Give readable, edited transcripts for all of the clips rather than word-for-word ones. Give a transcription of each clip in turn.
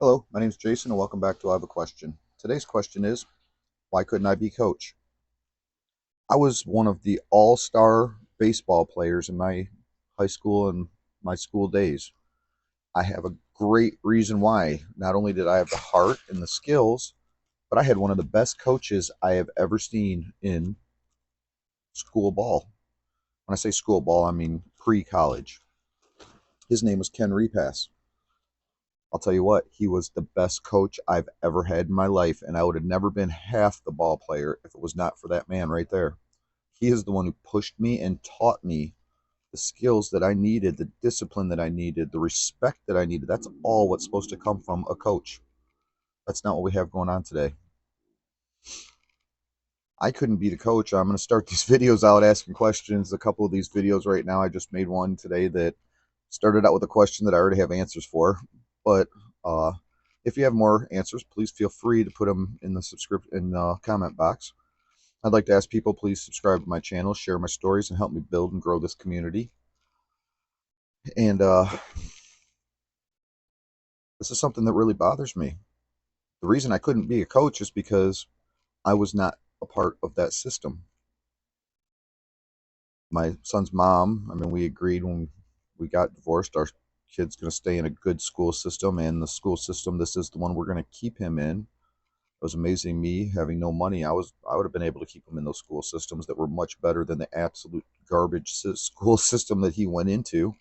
Hello, my name is Jason and welcome back to I Have a Question. Today's question is, why couldn't I be coach? I was one of the all-star baseball players in my high school and my school days. I have a great reason why. Not only did I have the heart and the skills, but I had one of the best coaches I have ever seen in school ball. When I say school ball, I mean pre-college. His name was Ken Repass. I'll tell you what, he was the best coach I've ever had in my life, and I would have never been half the ball player if it was not for that man right there. He is the one who pushed me and taught me the skills that I needed, the discipline that I needed, the respect that I needed. That's all what's supposed to come from a coach. That's not what we have going on today. I couldn't be the coach. I'm going to start these videos out asking questions. A couple of these videos right now, I just made one today that started out with a question that I already have answers for. But uh, if you have more answers, please feel free to put them in the comment box. I'd like to ask people, please subscribe to my channel, share my stories, and help me build and grow this community. And this is something that really bothers me. The reason I couldn't be a coach is because I was not a part of that system. My son's mom, we agreed when we got divorced, our kid's going to stay in a good school system, and the school system, this is the one we're going to keep him in. It was amazing, me having no money. I would have been able to keep him in those school systems that were much better than the absolute garbage school system that he went into.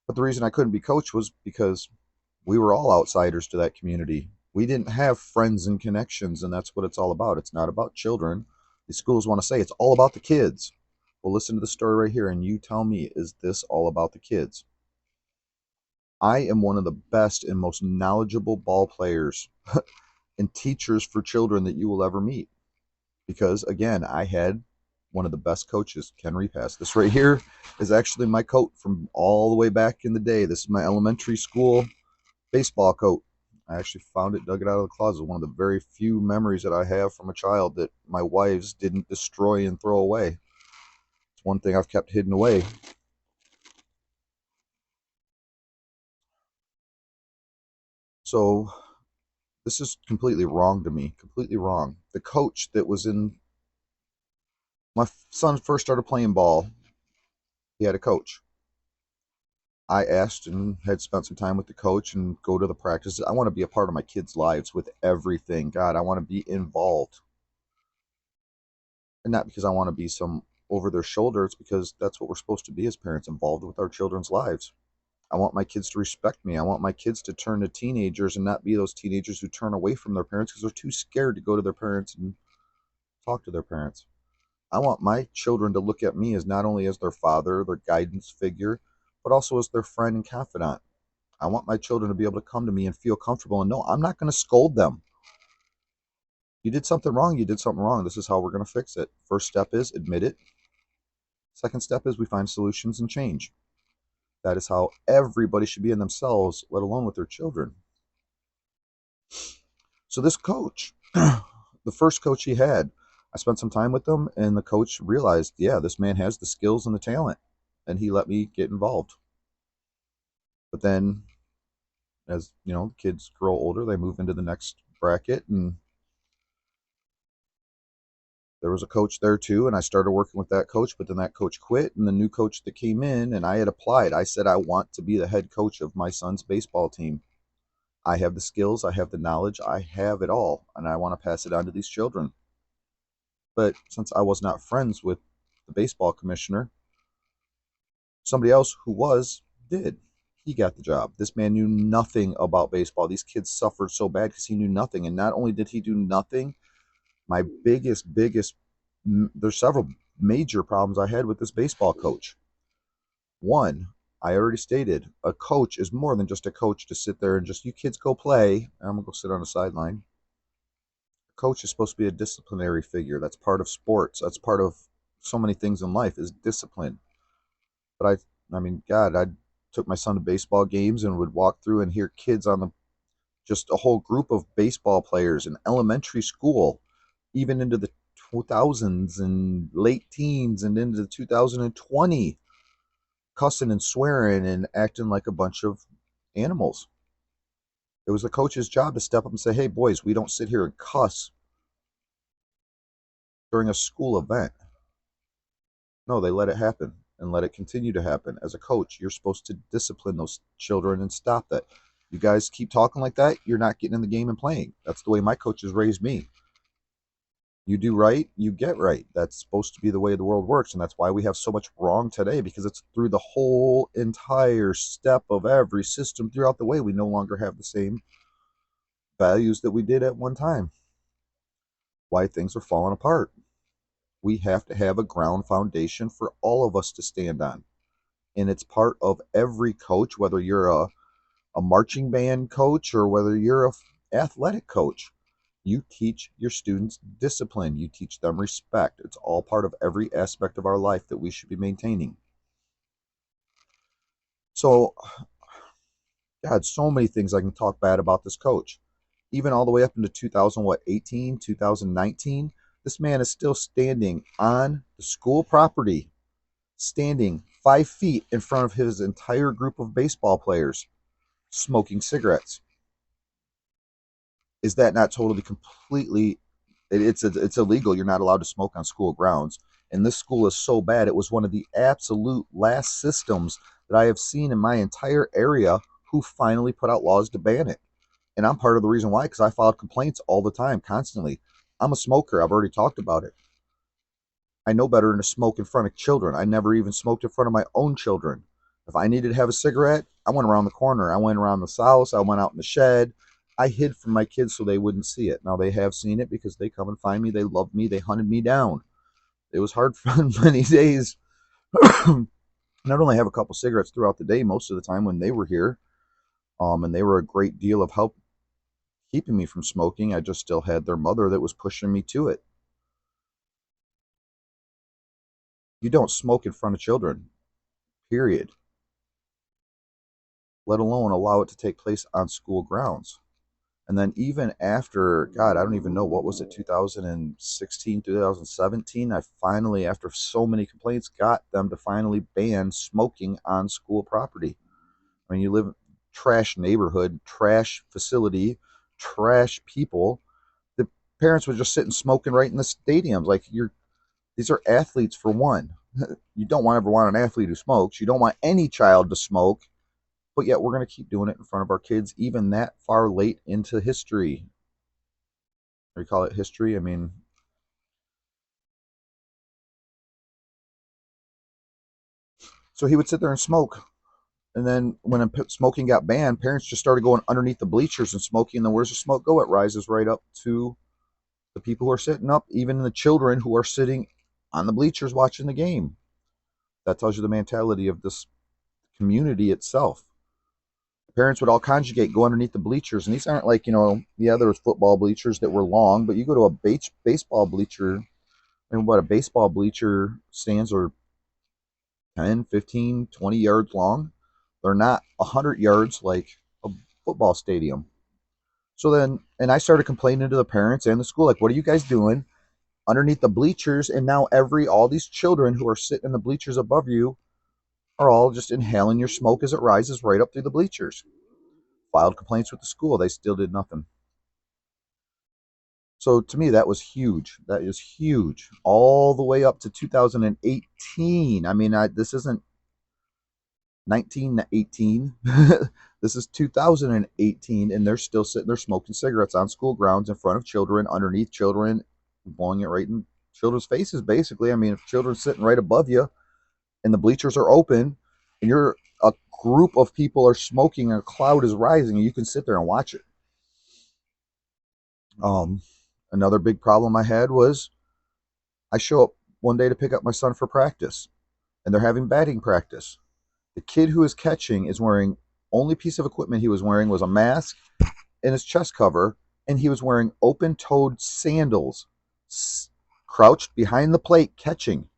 But the reason I couldn't be coach was because we were all outsiders to that community. We didn't have friends and connections, and that's what it's all about. It's not about children. The schools want to say it's all about the kids. Well, listen to the story right here, and you tell me, is this all about the kids? I am one of the best and most knowledgeable ball players and teachers for children that you will ever meet. Because, again, I had one of the best coaches, Ken Repass. This right here is actually my coat from all the way back in the day. This is my elementary school baseball coat. I actually found it, dug it out of the closet. One of the very few memories that I have from a child that my wives didn't destroy and throw away. It's one thing I've kept hidden away. So this is completely wrong to me, completely wrong. The coach that was in my son first started playing ball, he had a coach. I asked and had spent some time with the coach and go to the practices. I want to be a part of my kids' lives with everything. God, I want to be involved. And not because I want to be some over their shoulder. It's because that's what we're supposed to be as parents, involved with our children's lives. I want my kids to respect me. I want my kids to turn to teenagers and not be those teenagers who turn away from their parents because they're too scared to go to their parents and talk to their parents. I want my children to look at me as not only as their father, their guidance figure, but also as their friend and confidant. I want my children to be able to come to me and feel comfortable and know I'm not going to scold them. You did something wrong, you did something wrong. This is how we're going to fix it. First step is admit it. Second step is we find solutions and change. That is how everybody should be in themselves, let alone with their children. So this coach, the first coach he had, I spent some time with him, and the coach realized, yeah, this man has the skills and the talent, and he let me get involved. But then, as you know, kids grow older, they move into the next bracket, and there was a coach there too, and I started working with that coach, but then that coach quit, and the new coach that came in, and I had applied. I said, I want to be the head coach of my son's baseball team. I have the skills, I have the knowledge, I have it all, and I want to pass it on to these children. But since I was not friends with the baseball commissioner, somebody else who was did. He got the job. This man knew nothing about baseball. These kids suffered so bad because he knew nothing. And not only did he do nothing, my biggest, there's several major problems I had with this baseball coach. One, I already stated, a coach is more than just a coach to sit there and just, you kids go play. I'm going to go sit on the sideline. A coach is supposed to be a disciplinary figure. That's part of sports. That's part of so many things in life is discipline. But God, I took my son to baseball games and would walk through and hear kids on the, just a whole group of baseball players in elementary school, even into the 2000s and late teens and into 2020, cussing and swearing and acting like a bunch of animals. It was the coach's job to step up and say, hey, boys, we don't sit here and cuss during a school event. No, they let it happen and let it continue to happen. As a coach, you're supposed to discipline those children and stop that. You guys keep talking like that, you're not getting in the game and playing. That's the way my coaches raised me. You do right, you get right. That's supposed to be the way the world works. And that's why we have so much wrong today, because it's through the whole entire step of every system throughout the way. We no longer have the same values that we did at one time. Why things are falling apart. We have to have a ground foundation for all of us to stand on. And it's part of every coach, whether you're a marching band coach or whether you're a athletic coach. You teach your students discipline. You teach them respect. It's all part of every aspect of our life that we should be maintaining. So, God, so many things I can talk bad about this coach. Even all the way up into 2018, 2019, this man is still standing on the school property, standing 5 feet in front of his entire group of baseball players, smoking cigarettes. Is that not totally completely it's illegal? You're not allowed to smoke on school grounds, and this school is so bad, it was one of the absolute last systems that I have seen in my entire area who finally put out laws to ban it. And I'm part of the reason why, because I filed complaints all the time, constantly. I'm a smoker. I've already talked about it. I know better than to smoke in front of children. I never even smoked in front of my own children. If I needed to have a cigarette, I went around the corner. I went around the house. I went out in the shed. I hid from my kids so they wouldn't see it. Now they have seen it because they come and find me. They love me. They hunted me down. It was hard for many days. Not only have a couple cigarettes throughout the day, most of the time when they were here, and they were a great deal of help keeping me from smoking. I just still had their mother that was pushing me to it. You don't smoke in front of children, period, let alone allow it to take place on school grounds. And then even after, God, I don't even know, what was it, 2016, 2017, I finally, after so many complaints, got them to finally ban smoking on school property. I mean, you live in a trash neighborhood, trash facility, trash people. The parents would just sit and smoking right in the stadiums. Like, these are athletes for one. You don't ever want an athlete who smokes. You don't want any child to smoke. But yet we're going to keep doing it in front of our kids, even that far late into history. Or you call it history? I mean, so he would sit there and smoke. And then when smoking got banned, parents just started going underneath the bleachers and smoking. And then where's the smoke go? It rises right up to the people who are sitting up, even the children who are sitting on the bleachers watching the game. That tells you the mentality of this community itself. Parents would all conjugate, go underneath the bleachers. And these aren't like, yeah, there was football bleachers that were long, but you go to a baseball bleacher, and what, a baseball bleacher stands are 10, 15, 20 yards long. They're not 100 yards like a football stadium. So then, and I started complaining to the parents and the school, like, what are you guys doing underneath the bleachers? And now all these children who are sitting in the bleachers above you are all just inhaling your smoke as it rises right up through the bleachers. Filed complaints with the school. They still did nothing. So to me, that was huge. That is huge. All the way up to 2018. I mean, this isn't 1918. This is 2018, and they're still sitting there smoking cigarettes on school grounds in front of children, underneath children, blowing it right in children's faces, basically. I mean, if children's sitting right above you and the bleachers are open and a group of people are smoking and a cloud is rising, and you can sit there and watch it. Another big problem I had was I show up one day to pick up my son for practice, and they're having batting practice. The kid who is catching is wearing, only piece of equipment he was wearing was a mask and his chest cover, and he was wearing open-toed sandals, crouched behind the plate catching.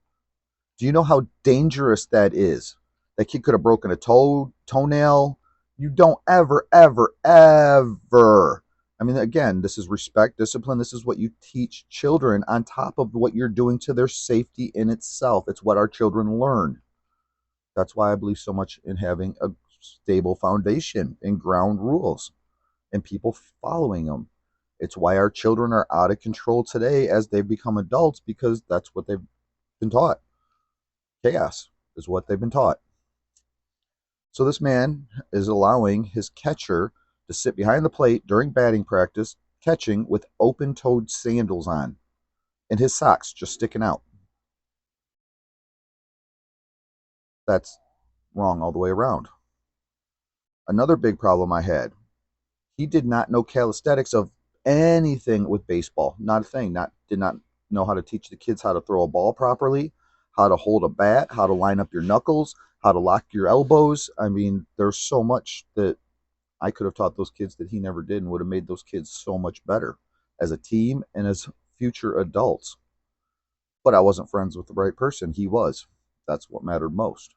Do you know how dangerous that is? That kid could have broken a toenail. You don't ever, ever, ever. I mean, again, this is respect, discipline. This is what you teach children on top of what you're doing to their safety in itself. It's what our children learn. That's why I believe so much in having a stable foundation and ground rules and people following them. It's why our children are out of control today as they become adults, because that's what they've been taught. Chaos is what they've been taught. So this man is allowing his catcher to sit behind the plate during batting practice, catching with open-toed sandals on, and his socks just sticking out. That's wrong all the way around. Another big problem I had, he did not know calisthenics of anything with baseball. Not a thing. Did not know how to teach the kids how to throw a ball properly, how to hold a bat, how to line up your knuckles, how to lock your elbows. I mean, there's so much that I could have taught those kids that he never did, and would have made those kids so much better as a team and as future adults. But I wasn't friends with the right person. He was. That's what mattered most.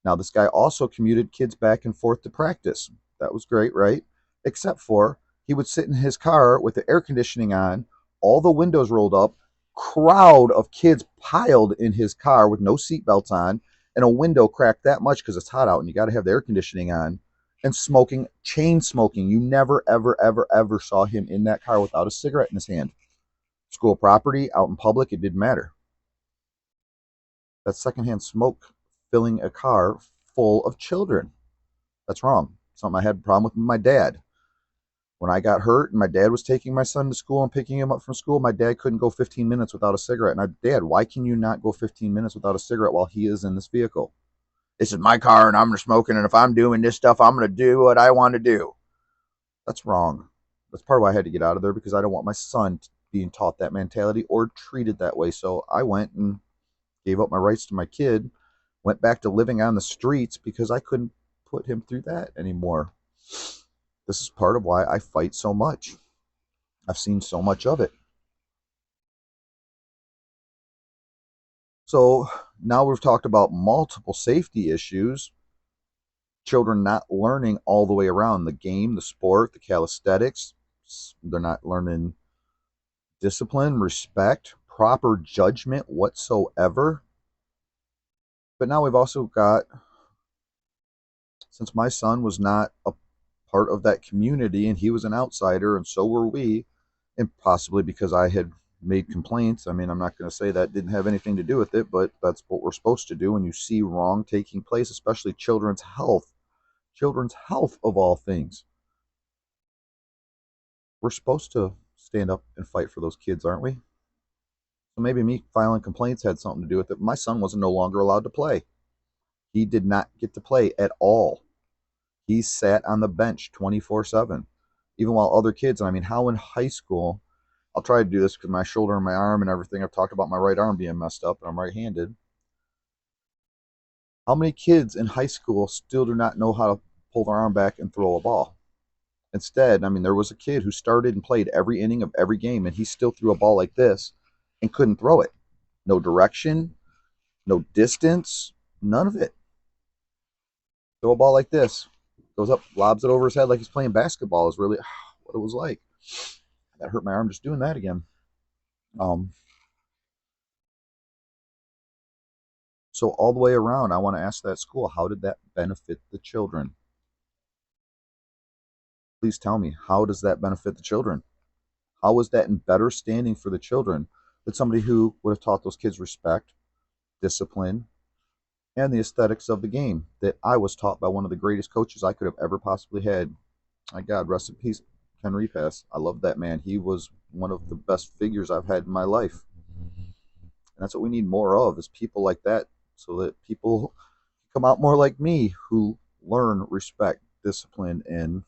Now, this guy also commuted kids back and forth to practice. That was great, right? Except for he would sit in his car with the air conditioning on, all the windows rolled up, crowd of kids piled in his car with no seatbelts on, and a window cracked that much because it's hot out and you got to have the air conditioning on, and smoking, chain smoking. You never, ever, ever, ever saw him in that car without a cigarette in his hand. School property, out in public, it didn't matter. That's secondhand smoke filling a car full of children. That's wrong. Something I had a problem with my dad. When I got hurt and my dad was taking my son to school and picking him up from school, my dad couldn't go 15 minutes without a cigarette. And Dad, why can you not go 15 minutes without a cigarette while he is in this vehicle? This is my car and I'm smoking, and if I'm doing this stuff, I'm going to do what I want to do. That's wrong. That's part of why I had to get out of there, because I don't want my son being taught that mentality or treated that way. So I went and gave up my rights to my kid, went back to living on the streets because I couldn't put him through that anymore. This is part of why I fight so much. I've seen so much of it. So now we've talked about multiple safety issues, children not learning all the way around the game, the sport, the calisthenics. They're not learning discipline, respect, proper judgment whatsoever. But now we've also got, since my son was not a part of that community and he was an outsider and so were we, and possibly because I had made complaints. I mean, I'm not going to say that didn't have anything to do with it, but that's what we're supposed to do when you see wrong taking place, especially children's health of all things. We're supposed to stand up and fight for those kids, aren't we? So maybe me filing complaints had something to do with it. My son wasn't no longer allowed to play. He did not get to play at all. He sat on the bench 24/7, even while other kids, and I mean, how in high school, I'll try to do this because my shoulder and my arm and everything, I've talked about my right arm being messed up and I'm right-handed. How many kids in high school still do not know how to pull their arm back and throw a ball? Instead, I mean, there was a kid who started and played every inning of every game, and he still threw a ball like this and couldn't throw it. No direction, no distance, none of it. Throw a ball like this, goes up, lobs it over his head like he's playing basketball is really what it was like. That hurt my arm just doing that again. Um, so all the way around, I want to ask that school, how did that benefit the children? Please tell me, how does that benefit the children? How was that in better standing for the children than somebody who would have taught those kids respect, discipline, and the aesthetics of the game that I was taught by one of the greatest coaches I could have ever possibly had? My God, rest in peace, Ken Repass. I love that man. He was one of the best figures I've had in my life. And that's what we need more of, is people like that, so that people come out more like me who learn respect, discipline, and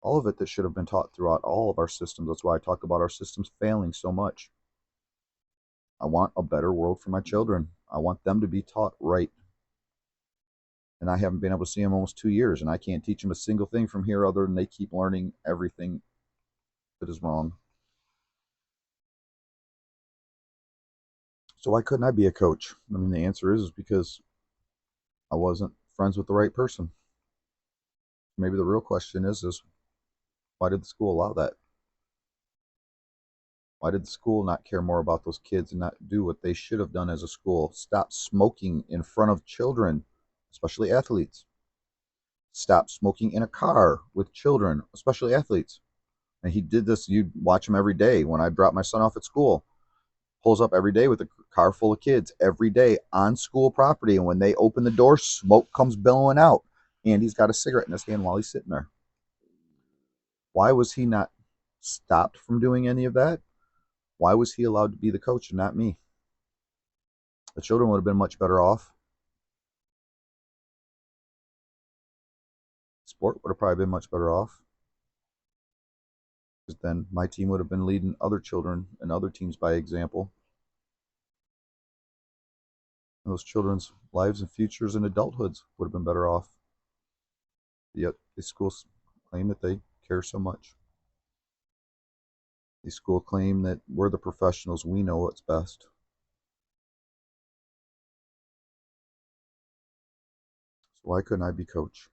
all of it that should have been taught throughout all of our systems. That's why I talk about our systems failing so much. I want a better world for my children. I want them to be taught right. And I haven't been able to see them almost 2 years, and I can't teach them a single thing from here other than they keep learning everything that is wrong. So why couldn't I be a coach? I mean, the answer is because I wasn't friends with the right person. Maybe the real question is why did the school allow that? Why did the school not care more about those kids and not do what they should have done as a school? Stop smoking in front of children, especially athletes. stop smoking in a car with children, especially athletes. And he did this. You'd watch him every day. When I dropped my son off at school, pulls up every day with a car full of kids every day on school property. And when they open the door, smoke comes billowing out. And he's got a cigarette in his hand while he's sitting there. Why was he not stopped from doing any of that? Why was he allowed to be the coach and not me? The children would have been much better off. Sport would have probably been much better off. Because then my team would have been leading other children and other teams by example. And those children's lives and futures and adulthoods would have been better off. Yet these schools claim that they care so much. These schools claim that we're the professionals, we know what's best. So why couldn't I be coach?